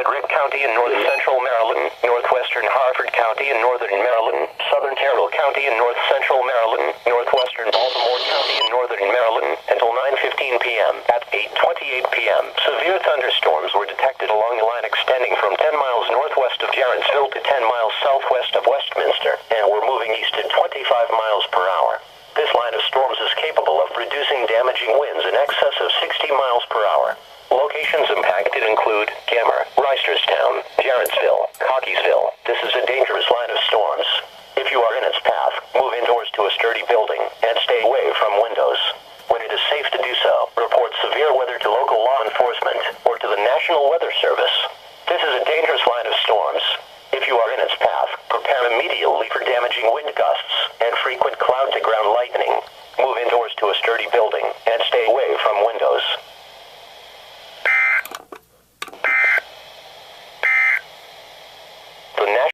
Frederick County in north central Maryland, northwestern Harford County in northern Maryland, southern Carroll County in north central Maryland, northwestern Baltimore County in northern Maryland, until 9:15 p.m. At 8:28 p.m., severe thunderstorms were detected along the line extending from 10 miles northwest of Jarrettsville to 10 miles southwest of Westminster, and were moving east at 25 miles per hour. This line of storms is capable of producing damaging winds in excess of 60 miles per hour. Locations impacted include Gammer, Reisterstown, Jarrettsville, Cockeysville. This is a dangerous line of storms. If you are in its path, move indoors to a sturdy building and stay away from windows. When it is safe to do so, report severe weather to local law enforcement or to the National Weather Service. This is a dangerous line of storms. If you are in its path, prepare immediately for damaging wind gusts and frequent clouds.